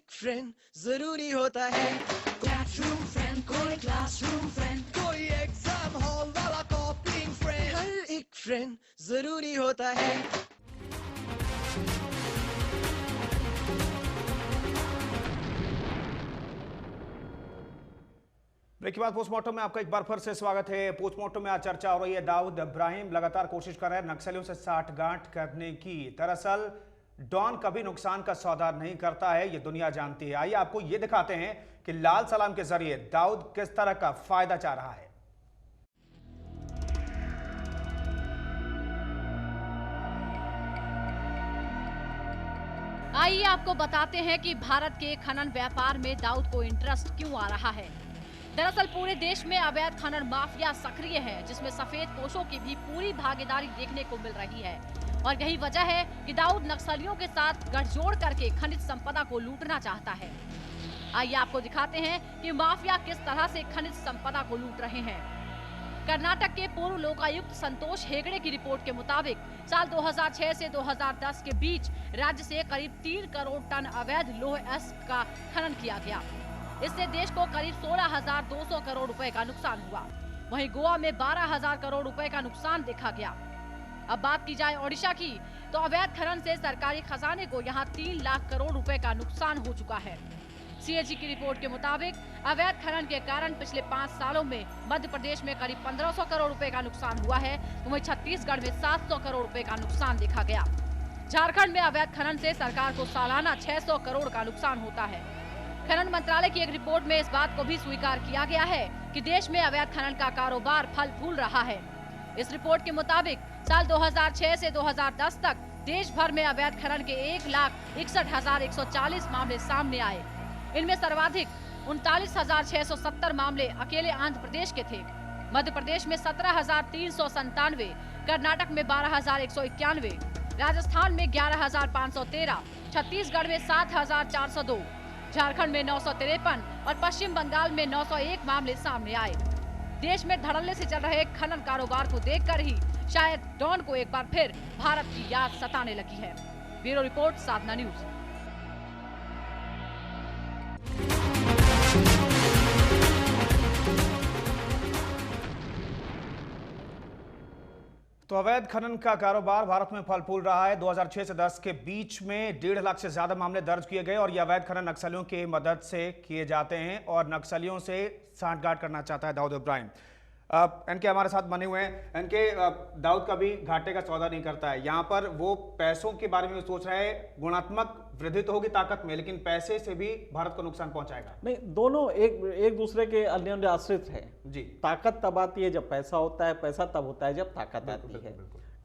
एक फ्रेंड जरूरी होता है। क्लासरूम फ्रेंड, कोई क्लासरूम फ्रेंड, कोई एग्जाम हॉल वाला कॉपिंग फ्रेंड, हर एक फ्रेंड जरूरी होता है। ब्रेक के बाद पोस्टमार्टम में आपका एक बार फिर से स्वागत है। पोस्टमार्टम में आज चर्चा हो रही है। दाऊद इब्राहिम लगातार कोशिश कर रहे हैं नक्सलियों से साठगांठ करने की। दरअसल डॉन कभी नुकसान का सौदा नहीं करता है, ये दुनिया जानती है। आइए आपको ये दिखाते हैं कि लाल सलाम के जरिए दाऊद किस तरह का फायदा चाह रहा है। आइए आपको बताते हैं कि भारत के खनन व्यापार में दाऊद को इंटरेस्ट क्यों आ रहा है। दरअसल पूरे देश में अवैध खनन माफिया सक्रिय है, जिसमें सफेद पोशों की भी पूरी भागीदारी देखने को मिल रही है। और यही वजह है कि दाऊद नक्सलियों के साथ गठजोड़ करके खनिज संपदा को लूटना चाहता है। आइए आपको दिखाते हैं कि माफिया किस तरह से खनिज संपदा को लूट रहे हैं। कर्नाटक के पूर्व लोकायुक्त संतोष हेगड़े की रिपोर्ट के मुताबिक साल 2006 से 2010 के बीच राज्य से करीब 3 करोड़ टन अवैध लौह अयस्क का खनन किया गया। इससे देश को करीब 16,200 करोड़ रुपए का नुकसान हुआ। वहीं गोवा में 12,000 करोड़ रुपए का नुकसान देखा गया। अब बात की जाए ओडिशा की, तो अवैध खनन से सरकारी खजाने को यहां 3 लाख करोड़ रुपए का नुकसान हो चुका है। सीएजी की रिपोर्ट के मुताबिक अवैध खनन के कारण पिछले 5 सालों में मध्य प्रदेश में करीब 1500 करोड़ रुपए का नुकसान हुआ है, वहीं छत्तीसगढ़ में 700 करोड़ रुपए का नुकसान देखा गया। झारखंड में अवैध खनन से सरकार को सालाना 600 करोड़ का नुकसान होता है। खनन मंत्रालय की एक रिपोर्ट में इस बात को भी स्वीकार किया गया है कि देश में अवैध खनन का कारोबार फल फूल रहा है। इस रिपोर्ट के मुताबिक साल 2006 से 2010 तक देश भर में अवैध खनन के 1,61,140 मामले सामने आए। इनमें सर्वाधिक 39,670 मामले अकेले आंध्र प्रदेश के थे। मध्य प्रदेश में 17,397, कर्नाटक में 12,191, राजस्थान में 11,513, छत्तीसगढ़ में 7,402, झारखंड में 953 और पश्चिम बंगाल में 901 मामले सामने आए। देश में धड़ल्ले से चल रहे खनन कारोबार को देखकर ही शायद डॉन को एक बार फिर भारत की याद सताने लगी है। ब्यूरो रिपोर्ट, साधना न्यूज। तो अवैध खनन का कारोबार भारत में फल फूल रहा है। 2006 से 10 के बीच में 1.5 लाख से ज्यादा मामले दर्ज किए गए और ये अवैध खनन नक्सलियों की मदद से किए जाते हैं और नक्सलियों से सांठगांठ करना चाहता है दाऊद इब्राहिम। इनके हमारे साथ बने हुए हैं। इनके दाऊद कभी घाटे का सौदा नहीं करता है। यहाँ पर वो पैसों के बारे में सोच रहे हैं। गुणात्मक वृद्धि तो होगी ताकत में, लेकिन पैसे से भी भारत को नुकसान पहुंचाएगा। नहीं, दोनों एक दूसरे के अन्योन्य आश्रित है जी। ताकत तब आती है जब पैसा होता है, पैसा तब होता है जब ताकत आती है।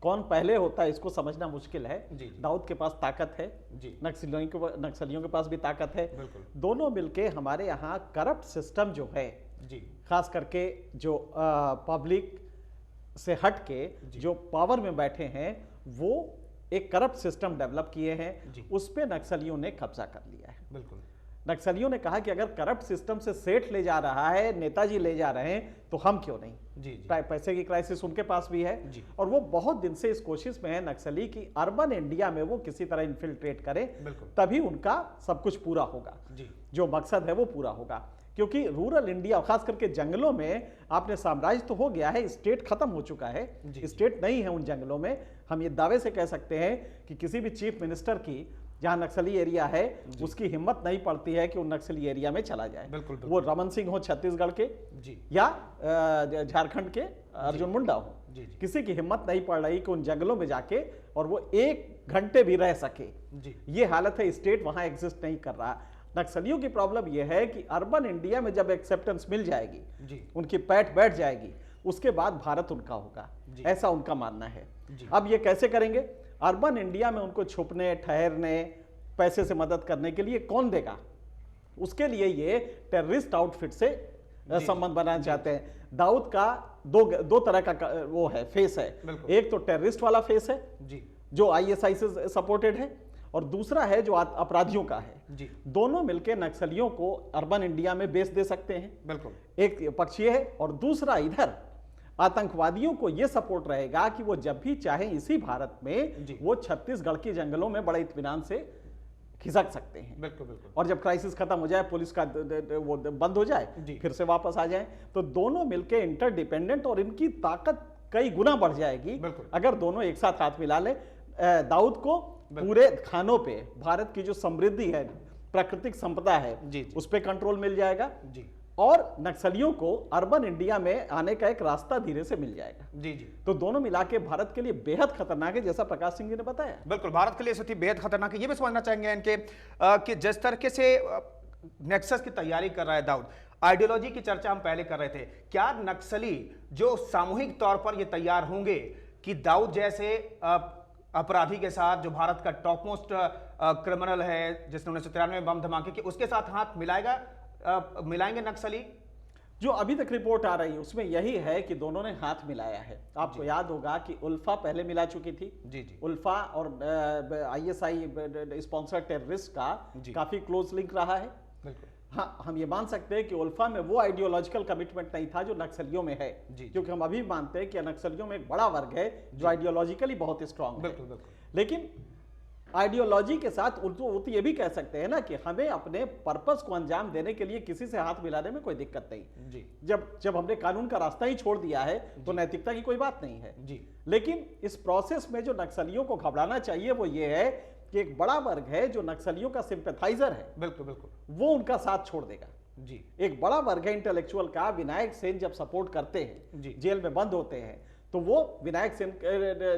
कौन पहले होता है इसको समझना मुश्किल है। दाऊद के पास ताकत है जी, नक्सलियों के पास भी ताकत है। दोनों मिलके हमारे यहाँ करप्ट सिस्टम जो है जी, खास करके जो पब्लिक से हट के जो पावर में बैठे हैं, वो एक करप्ट सिस्टम डेवलप किए हैं। उस पे नक्सलियों ने कब्जा कर लिया है। बिल्कुल, नक्सलियों ने कहा कि अगर करप्ट सिस्टम से सेठ ले जा रहा है, नेताजी ले जा रहे हैं, तो हम क्यों नहीं। जी। पैसे की क्राइसिस उनके पास भी है जी। और वो बहुत दिन से इस कोशिश में है नक्सली की अर्बन इंडिया में वो किसी तरह इन्फिल्ट्रेट करे, तभी उनका सब कुछ पूरा होगा जी। जो मकसद है वो पूरा होगा। क्योंकि रूरल इंडिया, खास करके जंगलों में आपने साम्राज्य तो हो गया है, स्टेट खत्म हो चुका है, स्टेट नहीं है उन जंगलों में। हम ये दावे से कह सकते हैं कि किसी भी चीफ मिनिस्टर की जहां नक्सली एरिया है, उसकी हिम्मत नहीं पड़ती है कि उन नक्सली एरिया में चला जाए। बिल्कुल। वो रमन सिंह हो छत्तीसगढ़ के जी, या झारखंड के अर्जुन मुंडा हो, किसी की हिम्मत नहीं पड़ रही कि उन जंगलों में जाके और वो 1 घंटे भी रह सके। ये हालत है, स्टेट वहां एग्जिस्ट नहीं कर रहा। नक्सलियों की प्रॉब्लम यह है कि अर्बन इंडिया में जब एक्सेप्टेंस मिल जाएगी जी, उनकी पैठ बैठ जाएगी, उसके बाद भारत उनका होगा, ऐसा उनका मानना है। अब ये कैसे करेंगे? अर्बन इंडिया में उनको छुपने, ठहरने, पैसे से मदद करने के लिए कौन देगा? उसके लिए ये टेररिस्ट आउटफिट से संबंध बनाना चाहते हैं। दाऊद का दो तरह का वो है, फेस है। एक तो टेररिस्ट वाला फेस है जी, जो आईएसआई से सपोर्टेड है, और दूसरा है जो अपराधियों का है जी। दोनों मिलकर नक्सलियों को अर्बन इंडिया में बेच दे सकते हैं। बिल्कुल, एक पक्ष ये है, और दूसरा इधर आतंकवादियों को यह सपोर्ट रहेगा कि वो जब भी चाहे इसी भारत में वो छत्तीसगढ़ के जंगलों में बड़े इत्मीनान से खिसक सकते हैं। बिल्कुल बिल्कुल। और जब क्राइसिस खत्म हो जाए, पुलिस का वो बंद हो जाए, फिर से वापस आ जाए, तो दोनों मिलके इंटरडिपेंडेंट और इनकी ताकत कई गुना बढ़ जाएगी अगर दोनों एक साथ हाथ मिला ले। दाऊद को पूरे खानों पे भारत की जो समृद्धि है, प्राकृतिक संपदा है, उस पर कंट्रोल मिल जाएगा और नक्सलियों को अर्बन इंडिया में आने का एक रास्ता धीरे से मिल जाएगा। जी। तो दोनों मिला के भारत के लिए बेहद खतरनाक है, जैसा प्रकाश सिंह जी ने बताया। बिल्कुल, भारत के लिए स्थिति बेहद खतरनाक है। ये भी समझना चाहेंगे इनके कि जिस तरीके से नेक्सस की तैयारी कर रहा है दाऊद, आइडियोलॉजी की चर्चा हम पहले कर रहे थे, क्या नक्सली जो सामूहिक तौर पर ये तैयार होंगे कि दाऊद जैसे अपराधी के साथ, जो भारत का टॉप मोस्ट क्रिमिनल है, जिसने 1993 में बम धमाके किए, उसके साथ हाथ मिलाएंगे नक्सली? जो अभी तक रिपोर्ट आ रही है उसमें यही है कि दोनों ने हाथ मिलाया है। आपको याद होगा कि उल्फा पहले मिला चुकी थी। जी। उल्फा और ISI स्पॉन्सर टेररिस्ट का काफी क्लोज लिंक रहा है। बिल्कुल। हाँ, हम ये मान सकते हैं कि उल्फा में वो आइडियोलॉजिकल कमिटमेंट नहीं था जो नक्सलियों में है, क्योंकि हम अभी मानते हैं कि नक्सलियों में एक बड़ा वर्ग है जो आइडियोलॉजिकली बहुत स्ट्रांग है। बिल्कुल। लेकिन आइडियोलॉजी के साथ वो तो ये भी कह सकते हैं ना कि हमें अपने पर्पस को अंजाम देने के लिए किसी से हाथ मिलाने में कोई दिक्कत नहीं। जी। जब हमने कानून का रास्ता ही छोड़ दिया है तो नैतिकता की कोई बात नहीं है। जी। लेकिन इस प्रोसेस में जो नक्सलियों को घबराना चाहिए वो ये है कि एक बड़ा वर्ग है जो नक्सलियों का सिंपैथाइजर है। बिल्कुल, वो उनका साथ छोड़ देगा। जी। एक बड़ा वर्ग है इंटेलेक्चुअल का, विनायक सेन जब सपोर्ट करते हैं, जेल में बंद होते हैं, तो वो विनायक सेन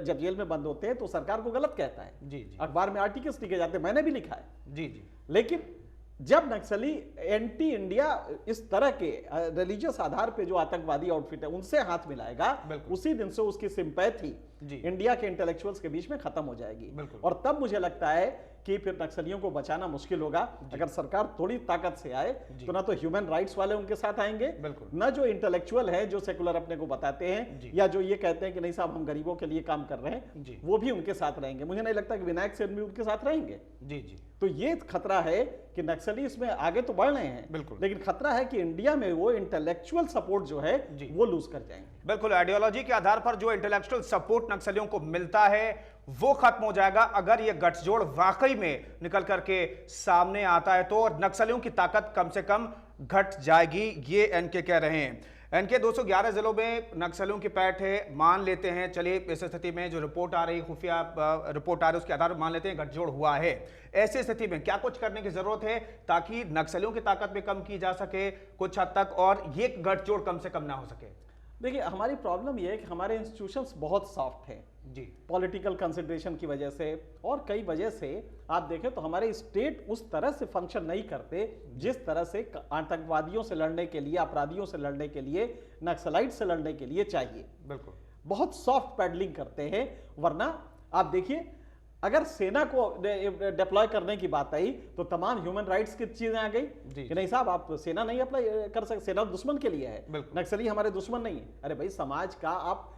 जब जेल में बंद होते हैं तो सरकार को गलत कहता है। जी। अखबार में आर्टिकल्स लिखे जाते हैं, मैंने भी लिखा है। जी। लेकिन जब नक्सली एंटी इंडिया इस तरह के रिलीजियस आधार पे जो आतंकवादी आउटफिट है उनसे हाथ मिलाएगा, उसी दिन से उसकी सिंपैथी इंडिया के इंटेलेक्चुअल्स के बीच में खत्म हो जाएगी। और तब मुझे लगता है कि फिर नक्सलियों को बचाना मुश्किल होगा। अगर सरकार थोड़ी ताकत से आए तो ना तो ह्यूमन राइट्स वाले उनके साथ आएंगे, ना जो इंटेलेक्चुअल है जो सेकुलर अपने को बताते हैं या जो ये कहते हैं कि नहीं साहब हम गरीबों के लिए काम कर रहे हैं, वो भी उनके साथ रहेंगे। मुझे नहीं लगता कि विनायक सेन भी उनके साथ रहेंगे। जी। तो ये खतरा है कि नक्सली इसमें आगे तो बढ़ रहे हैं, लेकिन खतरा है कि इंडिया में वो इंटेलेक्चुअल सपोर्ट जो है वो लूज कर जाएंगे। बिल्कुल, आइडियोलॉजी के आधार पर जो इंटेलेक्चुअल सपोर्ट नक्सलियों को मिलता है वो खत्म हो जाएगा अगर ये गठजोड़ वाकई में निकल करके सामने आता है, तो नक्सलियों की ताकत कम से कम घट जाएगी, ये एनके कह रहे हैं। एनके 211 जिलों में नक्सलियों की पैठ है, मान लेते हैं, चलिए इस स्थिति में जो रिपोर्ट आ रही, खुफिया रिपोर्ट आ रही, उसके आधार पर मान लेते हैं गठजोड़ हुआ है। ऐसी स्थिति में क्या कुछ करने की जरूरत है ताकि नक्सलियों की ताकत भी कम की जा सके कुछ हद तक और ये गठजोड़ कम से कम ना हो सके? देखिए, हमारी प्रॉब्लम यह है कि हमारे इंस्टीट्यूशंस बहुत सॉफ्ट हैं जी, पॉलिटिकल कंसिडरेशन की वजह से और कई वजह से। आप देखें तो हमारे स्टेट उस तरह से फंक्शन नहीं करते जिस तरह से आतंकवादियों से लड़ने के लिए, अपराधियों से लड़ने के लिए, नक्सलाइट से लड़ने के लिए चाहिए। बिल्कुल, बहुत सॉफ्ट पैडलिंग करते हैं। वरना आप देखिए, अगर सेना को डिप्लॉय करने की बात आई तो तमाम ह्यूमन राइट्स की चीजें आ गई कि नहीं साहब आप सेना नहीं अप्लाई कर सकते, सेना दुश्मन के लिए है, नक्सली हमारे दुश्मन नहीं है। अरे भाई, समाज का आप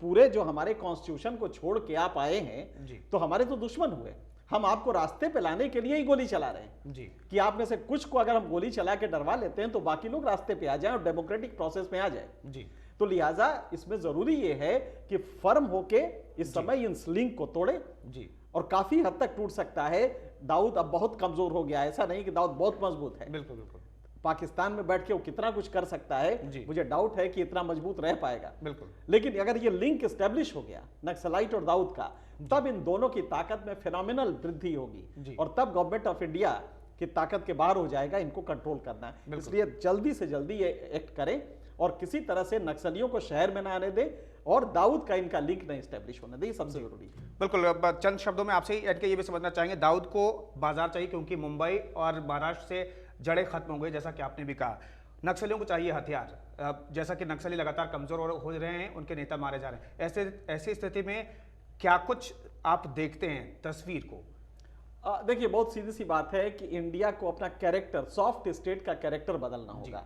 पूरे जो हमारे कॉन्स्टिट्यूशन को छोड़ के आप आए हैं तो हमारे तो दुश्मन हुए। हम आपको रास्ते पे लाने के लिए ही गोली चला रहे हैं जी, कि आप में से कुछ को अगर हम गोली चला के डरवा लेते हैं तो बाकी लोग रास्ते पे आ जाएं और डेमोक्रेटिक प्रोसेस में आ जाए जी। तो लिहाजा इसमें जरूरी ये है कि फर्म होके इस समय इस लिंक को तोड़े जी, और काफी हद तक टूट सकता है। दाऊद अब बहुत कमजोर हो गया है, ऐसा नहीं कि दाऊद बहुत मजबूत है। बिल्कुल बिल्कुल। पाकिस्तान में बैठ के वो कितना कुछ कर सकता है, मुझे डाउट है कि इतना मजबूत रह पाएगा। बिल्कुल। लेकिन अगर ये लिंक एस्टेब्लिश हो गया नक्सलाइट और दाऊद का, तब इन दोनों की ताकत में फिनोमिनल वृद्धि होगी और तब गवर्नमेंट ऑफ इंडिया की ताकत के बाहर हो जाएगा इनको कंट्रोल करना है। इसलिए जल्दी से जल्दी ये एक्ट करें और किसी तरह से नक्सलियों को शहर में ना आने दे और दाऊद का इनका लिंक नहीं एस्टेब्लिश होने दे, सबसे जरूरी। बिल्कुल, चंद शब्दों में आपसे ये भी समझना चाहेंगे, दाऊद को बाजार चाहिए क्योंकि मुंबई और महाराष्ट्र से जड़ें खत्म हो गई, जैसा कि आपने भी कहा। नक्सलियों को चाहिए हथियार, जैसा कि नक्सली लगातार कमजोर हो रहे हैं, उनके नेता मारे जा रहे हैं। ऐसी स्थिति में क्या कुछ आप देखते हैं तस्वीर को? देखिए, बहुत सीधी सी बात है कि इंडिया को अपना कैरेक्टर, सॉफ्ट स्टेट का कैरेक्टर बदलना होगा।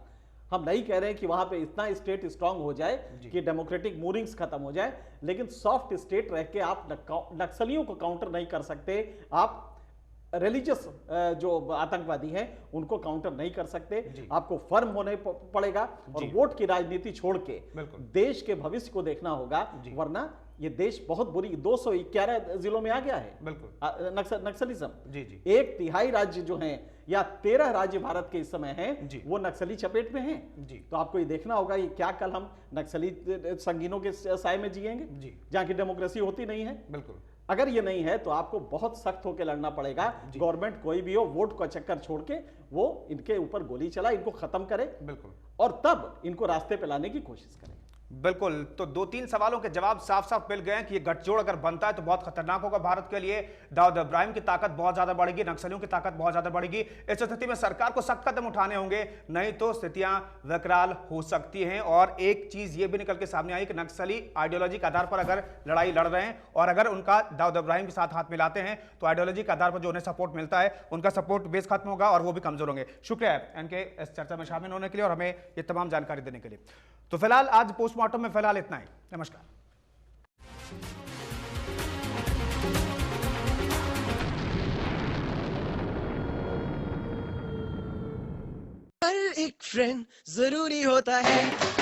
हम नहीं कह रहे हैं कि वहां पे इतना स्टेट स्ट्रांग हो जाए कि डेमोक्रेटिक मूविंग्स खत्म हो जाए, लेकिन सॉफ्ट स्टेट रह के आप नक्सलियों को काउंटर नहीं कर सकते, आप रिलीजियस जो आतंकवादी हैं उनको काउंटर नहीं कर सकते। आपको फर्म होने पड़ेगा और वोट की राजनीति छोड़ के देश के भविष्य को देखना होगा, वरना ये देश बहुत बुरी 211 जिलों में आ गया है बिल्कुल नक्सलिज्म। जी जी 1/3 राज्य जो हैं या 13 राज्य भारत के इस समय हैं जी। वो नक्सली चपेट में हैं जी। तो आपको ये देखना होगा कि क्या कल हम नक्सली संगीनों के साए में जिएंगे जी। जहां की डेमोक्रेसी होती नहीं है। बिल्कुल अगर ये नहीं है तो आपको बहुत सख्त होकर लड़ना पड़ेगा। गवर्नमेंट कोई भी हो, वोट का चक्कर छोड़ के वो इनके ऊपर गोली चला, इनको खत्म करे बिल्कुल और तब इनको रास्ते पे लाने की कोशिश करें। बिल्कुल। तो 2-3 सवालों के जवाब साफ साफ मिल गए हैं कि ये गठजोड़ अगर बनता है तो बहुत खतरनाक होगा भारत के लिए। दाऊद इब्राहिम की ताकत बहुत ज्यादा बढ़ेगी, नक्सलियों की ताकत बहुत ज्यादा बढ़ेगी। इस स्थिति में सरकार को सख्त कदम उठाने होंगे, नहीं तो स्थितियां विकराल हो सकती हैं। और एक चीज ये भी निकल के सामने आई कि नक्सली आइडियोलॉजी के आधार पर अगर लड़ाई लड़ रहे हैं और अगर उनका दाऊद इब्राहिम के साथ हाथ मिलाते हैं तो आइडियोलॉजी के आधार पर जो उन्हें सपोर्ट मिलता है उनका सपोर्ट बेस खत्म होगा और वो भी कमजोर होंगे। शुक्रिया इनके इस चर्चा में शामिल होने के लिए और हमें ये तमाम जानकारी देने के लिए। तो फिलहाल आज पोस्टमार्टम में फिलहाल इतना ही। नमस्कार। हर एक फ्रेंड जरूरी होता है।